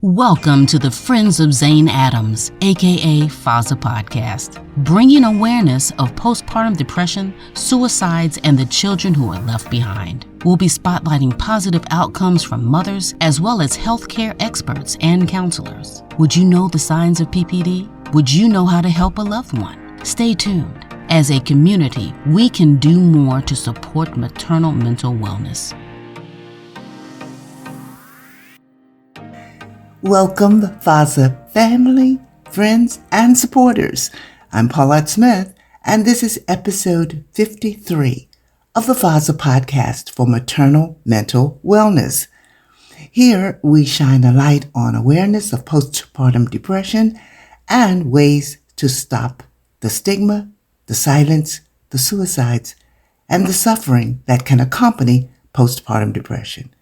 Welcome to the Friends of Zayne Adams, aka FOZA Podcast, bringing awareness of postpartum depression, suicides, and the children who are left behind. We'll be spotlighting positive outcomes from mothers as well as healthcare experts and counselors. Would you know the signs of PPD? Would you know how to help a loved one? Stay tuned. As a community, we can do more to support maternal mental wellness. Welcome, FOZA family, friends, and supporters. I'm Paulette Smith, and this is episode 53 of the FOZA Podcast for Maternal Mental Wellness. Here, we shine a light on awareness of postpartum depression and ways to stop the stigma, the silence, the suicides, and the suffering that can accompany postpartum depression.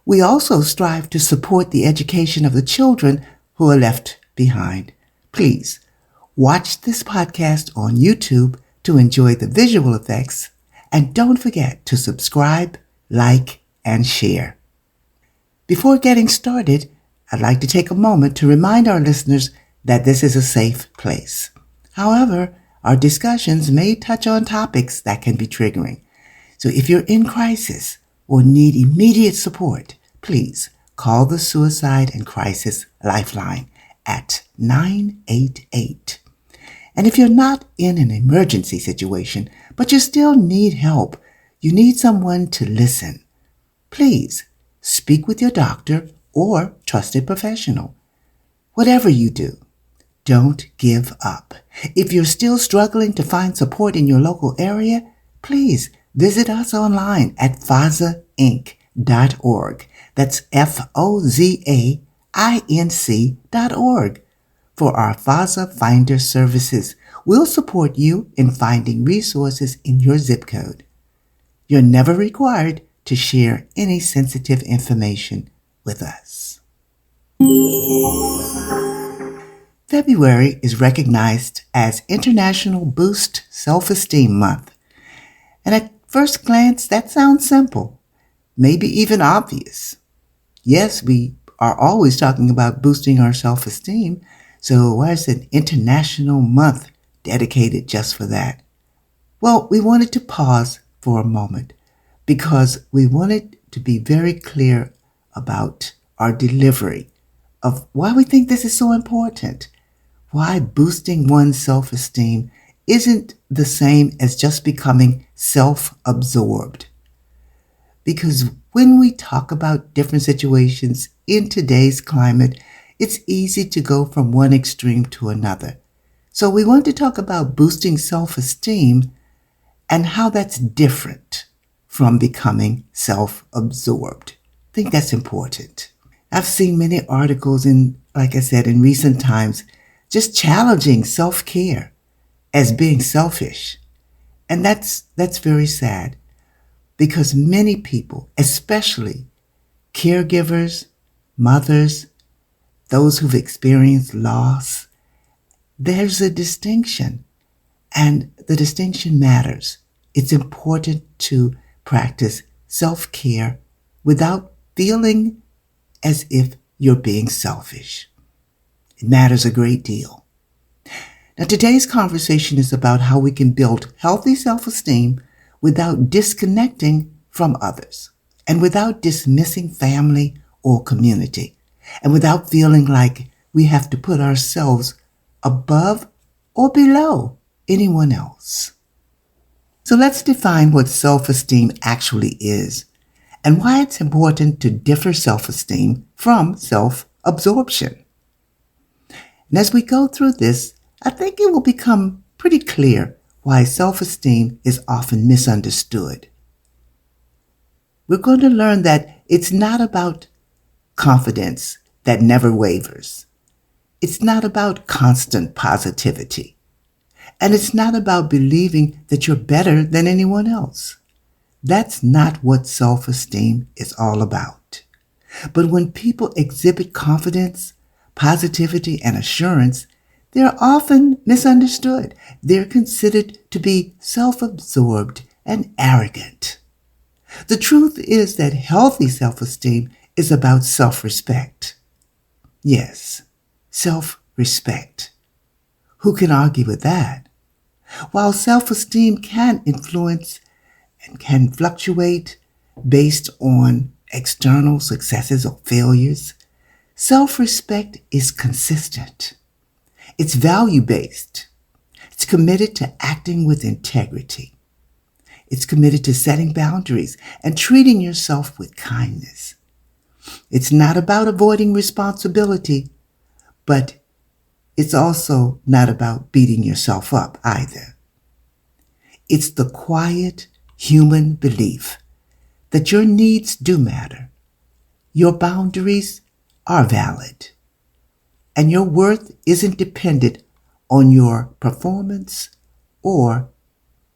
We also strive to support the education of the children who are left behind. Please watch this podcast on YouTube to enjoy the visual effects, and don't forget to subscribe, like, and share. Before getting started, I'd like to take a moment to remind our listeners that this is a safe place. However, our discussions may touch on topics that can be triggering. So if you're in crisis or need immediate support, please call the Suicide and Crisis Lifeline at 988. And if you're not in an emergency situation, but you still need help, you need someone to listen, please speak with your doctor or trusted professional. Whatever you do, don't give up. If you're still struggling to find support in your local area, please visit us online at FOZAinc.org. That's FOZAinc.org for our FOZA Finder services. We'll support you in finding resources in your zip code. You're never required to share any sensitive information with us. February is recognized as International Boost Self-Esteem Month. And at first glance, that sounds simple, maybe even obvious. Yes, we are always talking about boosting our self-esteem, so why is an international month dedicated just for that? Well, we wanted to pause for a moment because we wanted to be very clear about our delivery of why we think this is so important, why boosting one's self-esteem isn't the same as just becoming self-absorbed. Because when we talk about different situations in today's climate, it's easy to go from one extreme to another. So we want to talk about boosting self-esteem and how that's different from becoming self-absorbed. I think that's important. I've seen many articles like I said, in recent times, just challenging self-care as being selfish. And that's very sad. Because many people, especially caregivers, mothers, those who've experienced loss, there's a distinction, and the distinction matters. It's important to practice self-care without feeling as if you're being selfish. It matters a great deal. Now, today's conversation is about how we can build healthy self-esteem without disconnecting from others, and without dismissing family or community, and without feeling like we have to put ourselves above or below anyone else. So let's define what self-esteem actually is, and why it's important to differ self-esteem from self-absorption. And as we go through this, I think it will become pretty clear why self-esteem is often misunderstood. We're going to learn that it's not about confidence that never wavers. It's not about constant positivity. And it's not about believing that you're better than anyone else. That's not what self-esteem is all about. But when people exhibit confidence, positivity, and assurance, they're often misunderstood. They're considered to be self-absorbed and arrogant. The truth is that healthy self-esteem is about self-respect. Yes, self-respect. Who can argue with that? While self-esteem can influence and can fluctuate based on external successes or failures, self-respect is consistent. It's value-based. It's committed to acting with integrity. It's committed to setting boundaries and treating yourself with kindness. It's not about avoiding responsibility, but it's also not about beating yourself up either. It's the quiet human belief that your needs do matter, your boundaries are valid, and your worth isn't dependent on your performance or,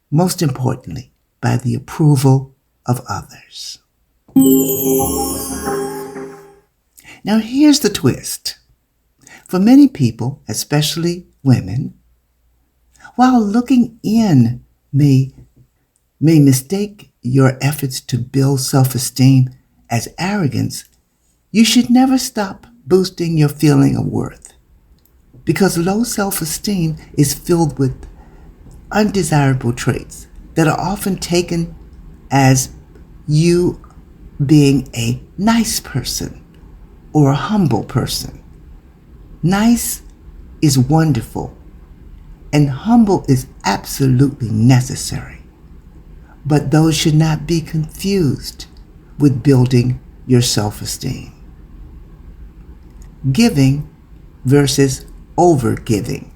most importantly, by the approval of others. Now here's the twist. For many people, especially women, while looking in may mistake your efforts to build self-esteem as arrogance, you should never stop boosting your feeling of worth. Because low self-esteem is filled with undesirable traits that are often taken as you being a nice person or a humble person. Nice is wonderful, and humble is absolutely necessary. But those should not be confused with building your self-esteem. Giving versus overgiving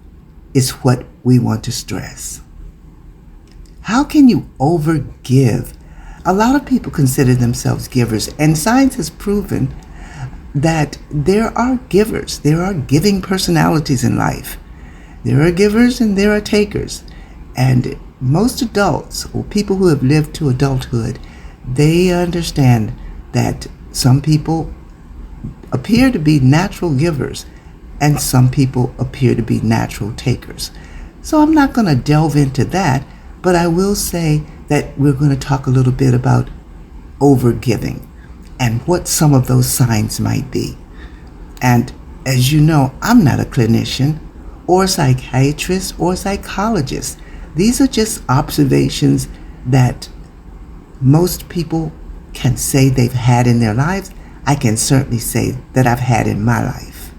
is what we want to stress. How can you overgive? A lot of people consider themselves givers, and science has proven that there are givers. There are giving personalities in life. There are givers and there are takers. And most adults, or people who have lived to adulthood, they understand that some people appear to be natural givers and some people appear to be natural takers. So I'm not going to delve into that, but I will say that we're going to talk a little bit about overgiving and what some of those signs might be. And as you know, I'm not a clinician or a psychiatrist or a psychologist. These are just observations that most people can say they've had in their lives. I can certainly say that I've had in my life.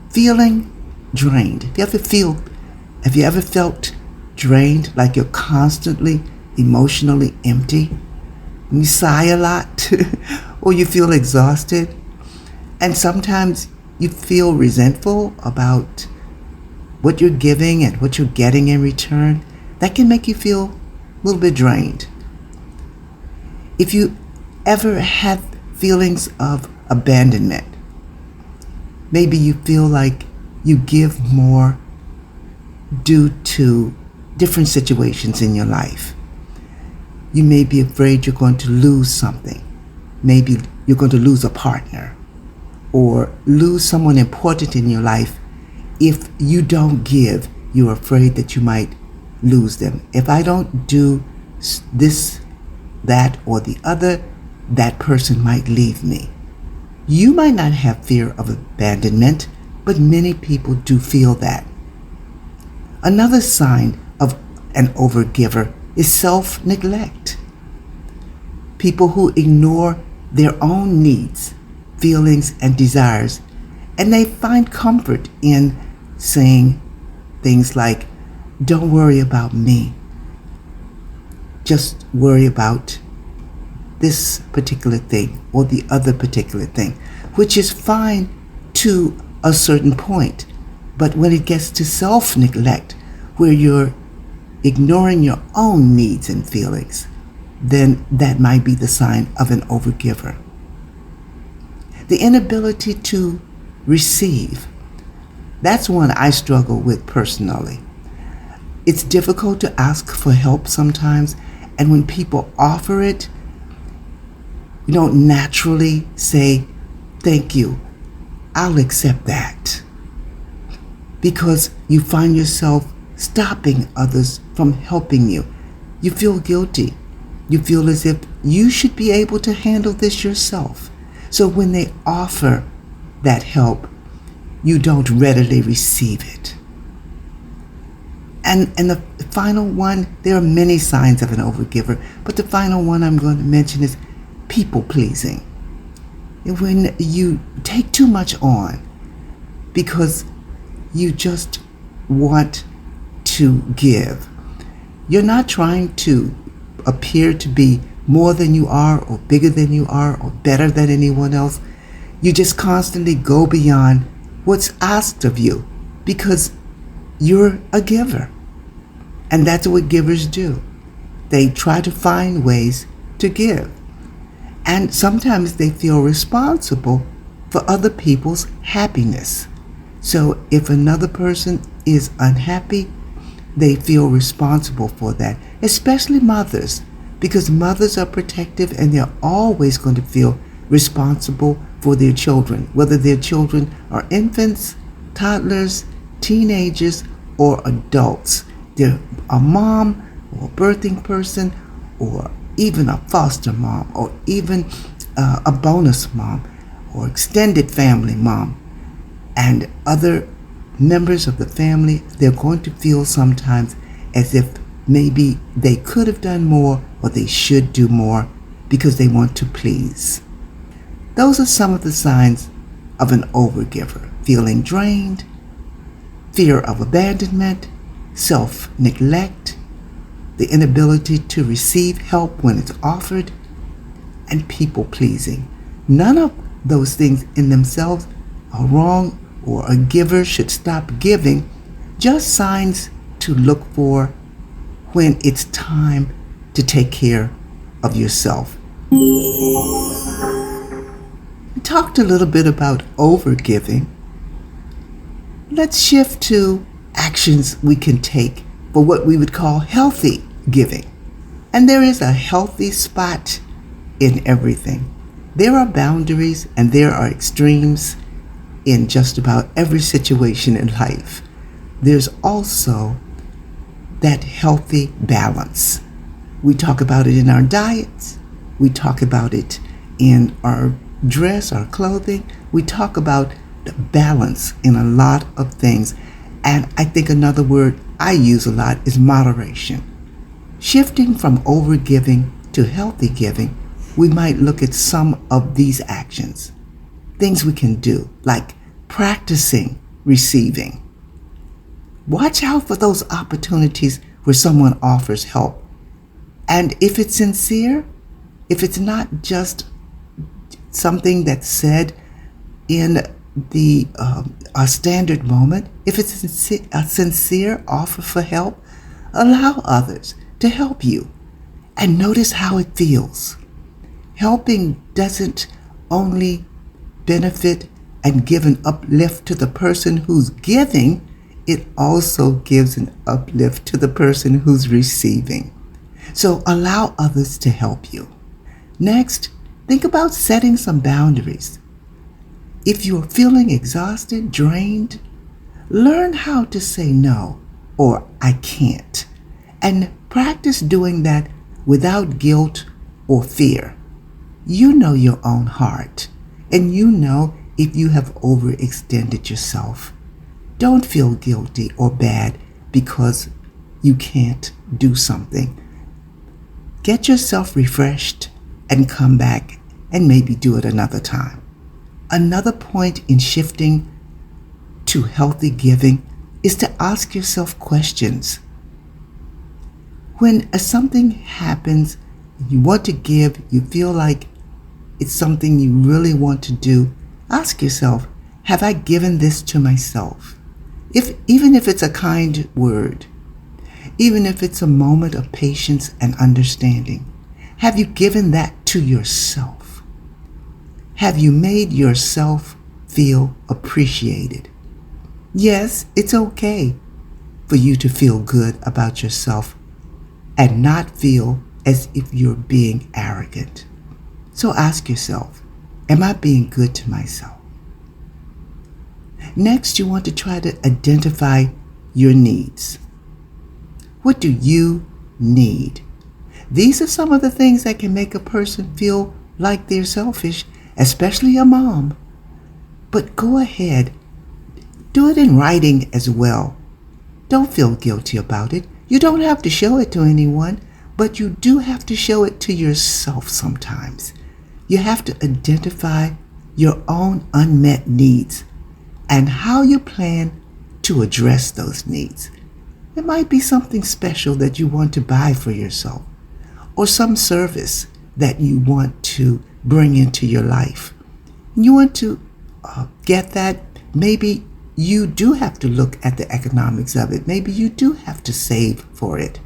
Feeling drained. Have you ever felt drained, like you're constantly emotionally empty? You sigh a lot or you feel exhausted, and sometimes you feel resentful about what you're giving and what you're getting in return. That can make you feel a little bit drained. If you ever have feelings of abandonment, maybe you feel like you give more due to different situations in your life. You may be afraid you're going to lose something. Maybe you're going to lose a partner or lose someone important in your life. If you don't give, you're afraid that you might lose them. If I don't do this, that, or the other, that person might leave me. You might not have fear of abandonment, but many people do feel that. Another sign of an overgiver is self-neglect. People who ignore their own needs, feelings, and desires, and they find comfort in saying things like, "Don't worry about me. Just worry about this particular thing or the other particular thing," which is fine to a certain point. But when it gets to self-neglect, where you're ignoring your own needs and feelings, then that might be the sign of an overgiver. The inability to receive. That's one I struggle with personally. It's difficult to ask for help sometimes, and when people offer it, you don't naturally say, "Thank you, I'll accept that," because you find yourself stopping others from helping you. You feel guilty. You feel as if you should be able to handle this yourself. So when they offer that help, you don't readily receive it. And the final one, there are many signs of an overgiver, but the final one I'm going to mention is people pleasing. When you take too much on because you just want to give. You're not trying to appear to be more than you are or bigger than you are or better than anyone else. You just constantly go beyond what's asked of you because you're a giver. And that's what givers do. They try to find ways to give. And sometimes they feel responsible for other people's happiness. So if another person is unhappy, they feel responsible for that, especially mothers, because mothers are protective and they're always going to feel responsible for their children, whether their children are infants, toddlers, teenagers, or adults. They're a mom or a birthing person or even a foster mom or even a bonus mom or extended family mom and other members of the family. They're going to feel sometimes as if maybe they could have done more or they should do more because they want to please. Those are some of the signs of an overgiver: feeling drained, fear of abandonment, self-neglect, the inability to receive help when it's offered, and people-pleasing. None of those things in themselves are wrong or a giver should stop giving, just signs to look for when it's time to take care of yourself. We talked a little bit about overgiving. Let's shift to actions we can take for what we would call healthy giving. And there is a healthy spot in everything. There are boundaries and there are extremes in just about every situation in life. There's also that healthy balance. We talk about it in our diets. We talk about it in our dress, our clothing. We talk about the balance in a lot of things. And I think another word I use a lot is moderation. Shifting from overgiving to healthy giving, we might look at some of these actions. Things we can do, like practicing receiving. Watch out for those opportunities where someone offers help. And if it's sincere, if it's not just something that's said in a standard moment, if it's a sincere offer for help, allow others to help you and notice how it feels. Helping doesn't only benefit and give an uplift to the person who's giving, it also gives an uplift to the person who's receiving. So allow others to help you. Next, think about setting some boundaries. If you're feeling exhausted, drained, learn how to say no or I can't. And practice doing that without guilt or fear. You know your own heart, and you know if you have overextended yourself. Don't feel guilty or bad because you can't do something. Get yourself refreshed and come back and maybe do it another time. Another point in shifting to healthy giving is to ask yourself questions. When something happens, you want to give, you feel like it's something you really want to do, ask yourself, have I given this to myself? Even if it's a kind word, even if it's a moment of patience and understanding, have you given that to yourself? Have you made yourself feel appreciated? Yes, it's okay for you to feel good about yourself and not feel as if you're being arrogant. So ask yourself, am I being good to myself? Next, you want to try to identify your needs. What do you need? These are some of the things that can make a person feel like they're selfish, especially a mom. But go ahead, do it in writing as well. Don't feel guilty about it. You don't have to show it to anyone, but you do have to show it to yourself sometimes. You have to identify your own unmet needs and how you plan to address those needs. It might be something special that you want to buy for yourself, or some service that you want to bring into your life. You want to get that. Maybe you do have to look at the economics of it. Maybe you do have to save for it.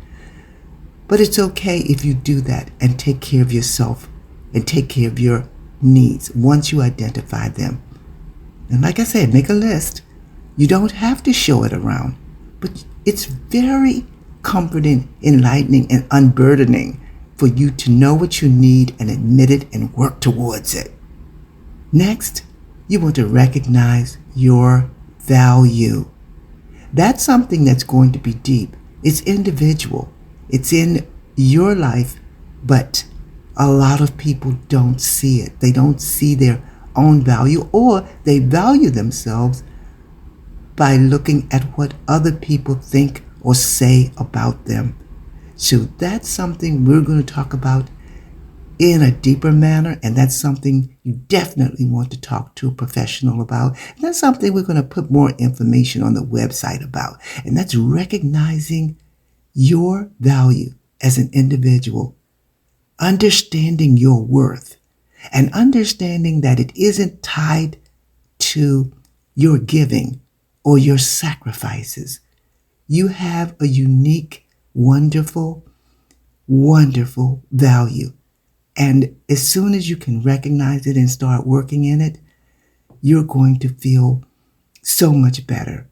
But it's okay if you do that and take care of yourself and take care of your needs once you identify them. And like I said, make a list. You don't have to show it around, but it's very comforting, enlightening, and unburdening for you to know what you need and admit it and work towards it. Next, you want to recognize your value. That's something that's going to be deep. It's individual. It's in your life, but a lot of people don't see it. They don't see their own value, or they value themselves by looking at what other people think or say about them. So that's something we're going to talk about in a deeper manner, and that's something you definitely want to talk to a professional about. And that's something we're going to put more information on the website about, and that's recognizing your value as an individual, understanding your worth, and understanding that it isn't tied to your giving or your sacrifices. You have a unique, wonderful, wonderful value. And as soon as you can recognize it and start working in it, you're going to feel so much better.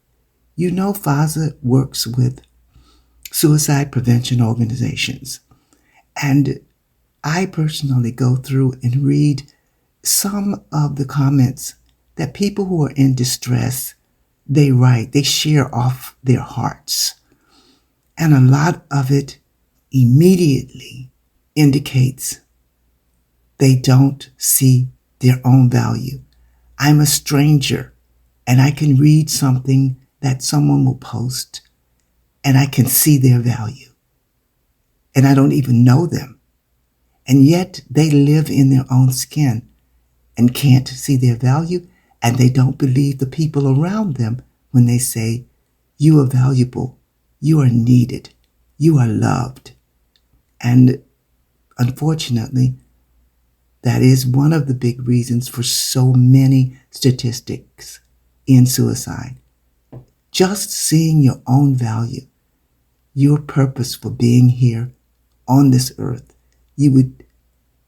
You know, FOZA works with suicide prevention organizations. And I personally go through and read some of the comments that people who are in distress, they write, they share off their hearts. And a lot of it immediately indicates they don't see their own value. I'm a stranger, and I can read something that someone will post, and I can see their value. And I don't even know them. And yet they live in their own skin and can't see their value, and they don't believe the people around them when they say, you are valuable, you are needed, you are loved. And unfortunately, that is one of the big reasons for so many statistics in suicide. Just seeing your own value, your purpose for being here on this earth, you would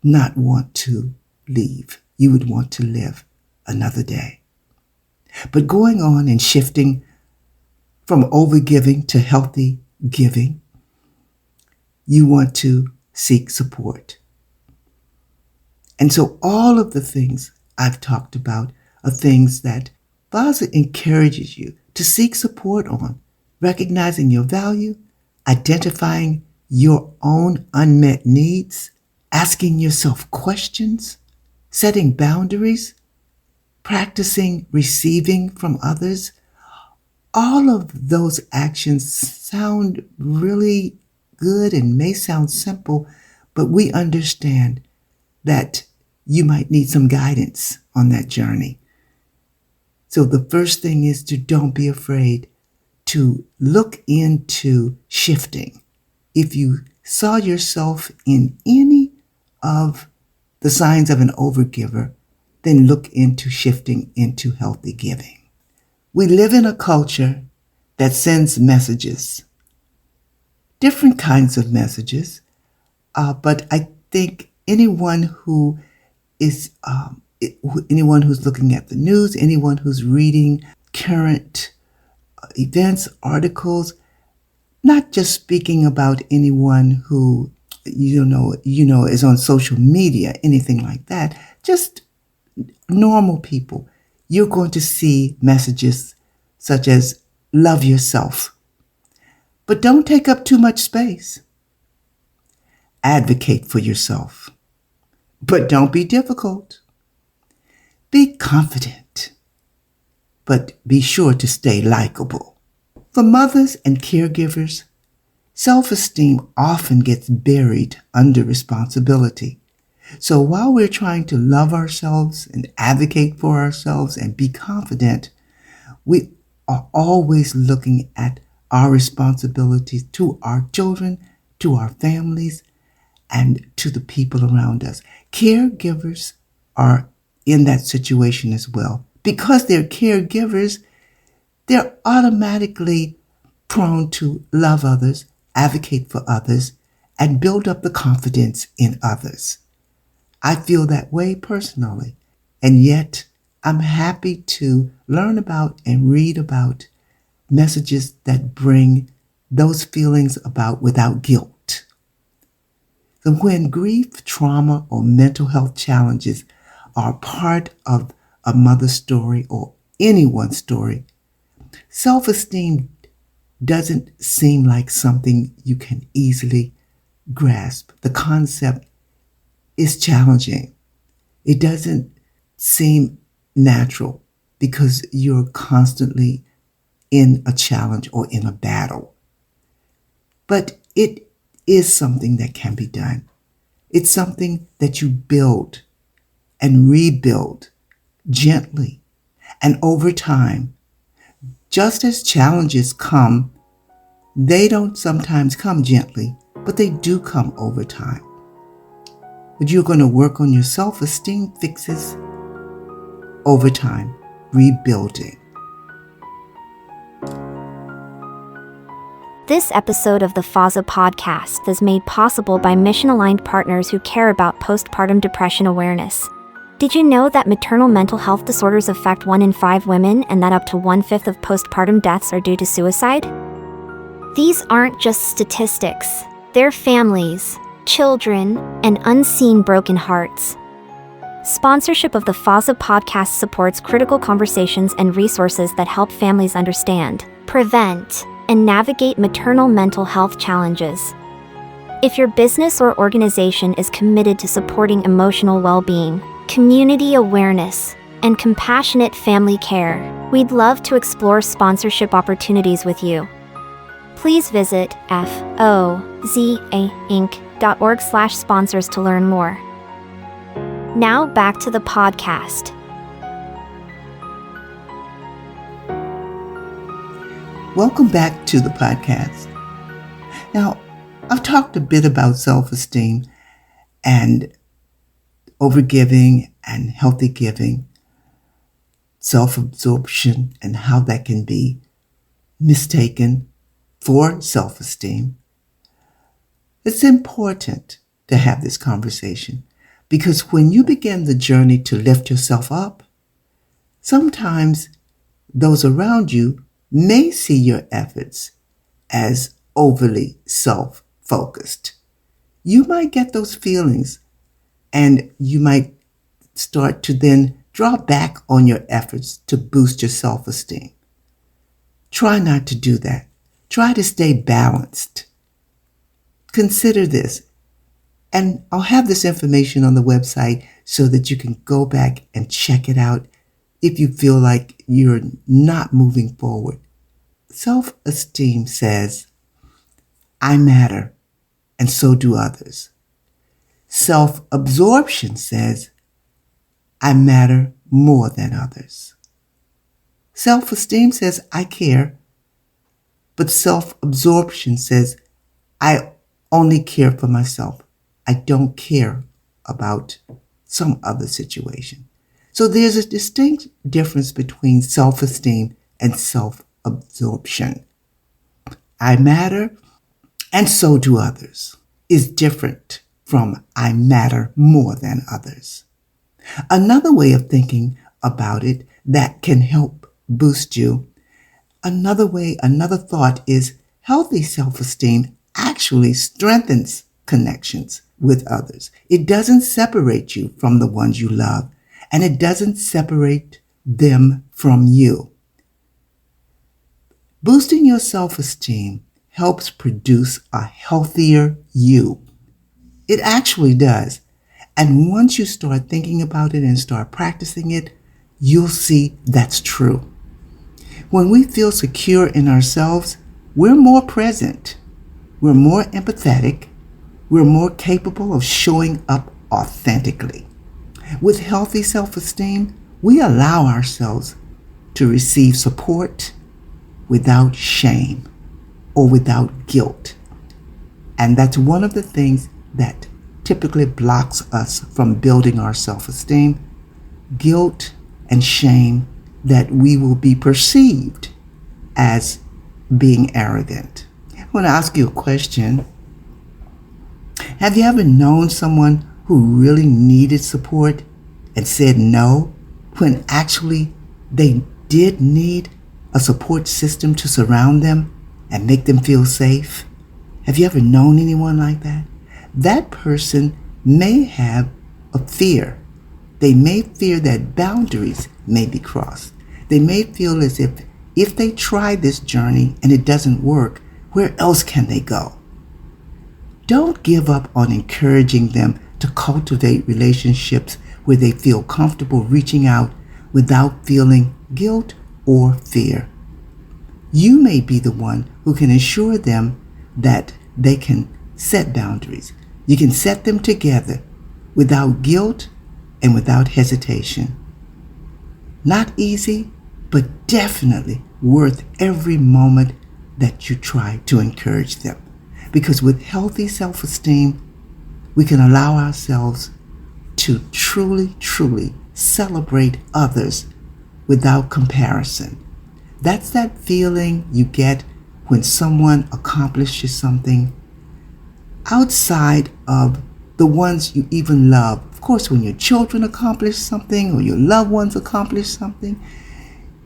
not want to leave. You would want to live another day. But going on and shifting from overgiving to healthy giving, you want to seek support. And so all of the things I've talked about are things that FOZA encourages you to seek support on, recognizing your value, identifying your own unmet needs, asking yourself questions, setting boundaries, practicing receiving from others. All of those actions sound really good and may sound simple, but we understand that you might need some guidance on that journey. So the first thing is to don't be afraid to look into shifting. If you saw yourself in any of the signs of an overgiver, then look into shifting into healthy giving. We live in a culture that sends messages, different kinds of messages, but I think anyone who is anyone who's looking at the news, anyone who's reading current events, articles, not just speaking about anyone who you know is on social media, anything like that, just normal people, you're going to see messages such as love yourself, but don't take up too much space. Advocate for yourself, but don't be difficult. Be confident, but be sure to stay likable. For mothers and caregivers, self-esteem often gets buried under responsibility. So while we're trying to love ourselves and advocate for ourselves and be confident, we are always looking at our responsibilities to our children, to our families, and to the people around us. Caregivers are in that situation as well. Because they're caregivers, they're automatically prone to love others, advocate for others, and build up the confidence in others. I feel that way personally, and yet I'm happy to learn about and read about messages that bring those feelings about without guilt. So when grief, trauma, or mental health challenges are part of a mother's story or anyone's story, self-esteem doesn't seem like something you can easily grasp. The concept is challenging. It doesn't seem natural because you're constantly in a challenge or in a battle. But it is something that can be done. It's something that you build and rebuild gently and over time. Just as challenges come, they don't sometimes come gently, but they do come over time. But you're going to work on your self-esteem fixes over time, rebuilding. This episode of the FOZA Podcast is made possible by mission-aligned partners who care about postpartum depression awareness. Did you know that maternal mental health disorders affect 1 in 5 women and that up to 1/5 of postpartum deaths are due to suicide? These aren't just statistics. They're families, children, and unseen broken hearts. Sponsorship of the FOZA Podcast supports critical conversations and resources that help families understand, prevent, and navigate maternal mental health challenges. If your business or organization is committed to supporting emotional well-being, community awareness, and compassionate family care, we'd love to explore sponsorship opportunities with you. Please visit fozainc.org/sponsors to learn more. Now back to the podcast. Welcome back to the podcast. Now, I've talked a bit about self-esteem and overgiving and healthy giving, self-absorption, and how that can be mistaken for self-esteem. It's important to have this conversation because when you begin the journey to lift yourself up, sometimes those around you may see your efforts as overly self-focused. You might get those feelings and you might start to then draw back on your efforts to boost your self-esteem. Try not to do that. Try to stay balanced. Consider this. And I'll have this information on the website so that you can go back and check it out if you feel like you're not moving forward. Self-esteem says, I matter, and so do others. Self-absorption says, I matter more than others. Self-esteem says, I care, but self-absorption says, I only care for myself. I don't care about some other situation. So there's a distinct difference between self-esteem and self-absorption. I matter, and so do others, is different from I matter more than others. Another way of thinking about it that can help boost you, another thought is healthy self-esteem actually strengthens connections with others. It doesn't separate you from the ones you love, and it doesn't separate them from you. Boosting your self-esteem helps produce a healthier you. It actually does. And once you start thinking about it and start practicing it, you'll see that's true. When we feel secure in ourselves, we're more present, we're more empathetic, we're more capable of showing up authentically. With healthy self-esteem, we allow ourselves to receive support without shame or without guilt. And that's one of the things that typically blocks us from building our self-esteem, guilt and shame that we will be perceived as being arrogant. I want to ask you a question. Have you ever known someone who really needed support and said no when actually they did need a support system to surround them and make them feel safe? Have you ever known anyone like that? That person may have a fear. They may fear that boundaries may be crossed. They may feel as if they try this journey and it doesn't work, where else can they go? Don't give up on encouraging them to cultivate relationships where they feel comfortable reaching out without feeling guilt or fear. You may be the one who can assure them that they can set boundaries. You can set them together without guilt and without hesitation. Not easy, but definitely worth every moment that you try to encourage them. Because with healthy self-esteem, we can allow ourselves to truly, truly celebrate others without comparison. That's that feeling you get when someone accomplishes something outside of the ones you even love. Of course, when your children accomplish something or your loved ones accomplish something,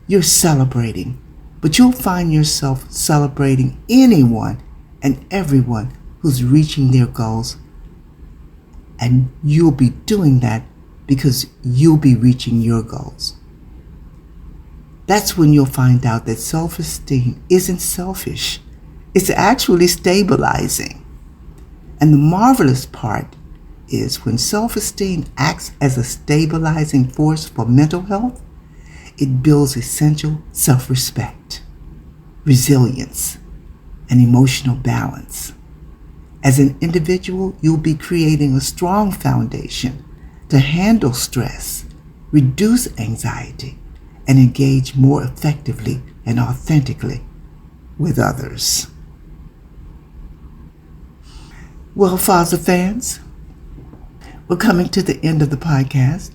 you're celebrating. But you'll find yourself celebrating anyone and everyone who's reaching their goals. And you'll be doing that because you'll be reaching your goals. That's when you'll find out that self-esteem isn't selfish. It's actually stabilizing. And the marvelous part is when self-esteem acts as a stabilizing force for mental health, it builds essential self-respect, resilience, and emotional balance. As an individual, you'll be creating a strong foundation to handle stress, reduce anxiety, and engage more effectively and authentically with others. Well, FOZA fans, we're coming to the end of the podcast.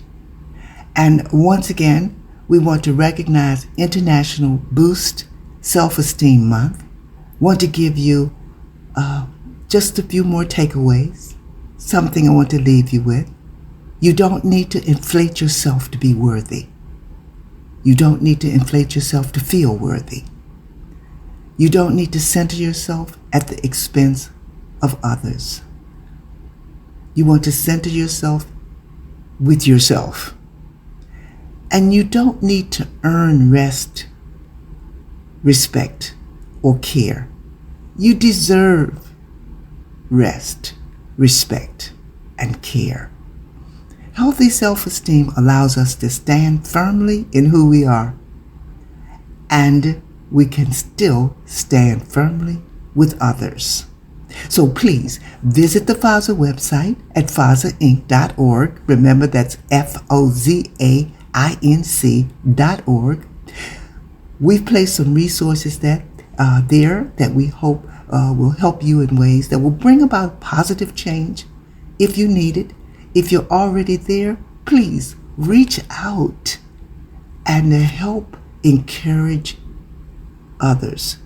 And once again, we want to recognize International Boost Self-Esteem Month. Want to give you just a few more takeaways, something I want to leave you with. You don't need to inflate yourself to be worthy. You don't need to inflate yourself to feel worthy. You don't need to center yourself at the expense of others. You want to center yourself with yourself. And you don't need to earn rest, respect, or care. You deserve rest, respect, and care. Healthy self-esteem allows us to stand firmly in who we are, and we can still stand firmly with others. So please visit the FOZA website at FOZAinc.org. Remember, that's FOZAinc.org. We've placed some resources there that we hope will help you in ways that will bring about positive change if you need it. If you're already there, please reach out and help encourage others.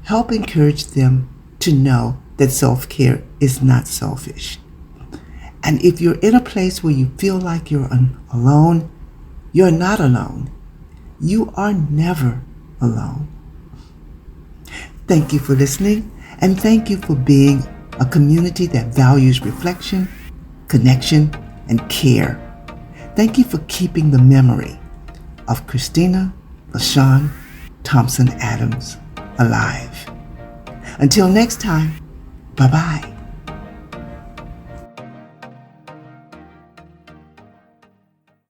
Help encourage them to know that self-care is not selfish. And if you're in a place where you feel like you're alone, you're not alone. You are never alone. Thank you for listening, and thank you for being a community that values reflection, connection, and care. Thank you for keeping the memory of Christina LaShawn Thompson Adams alive. Until next time, bye-bye.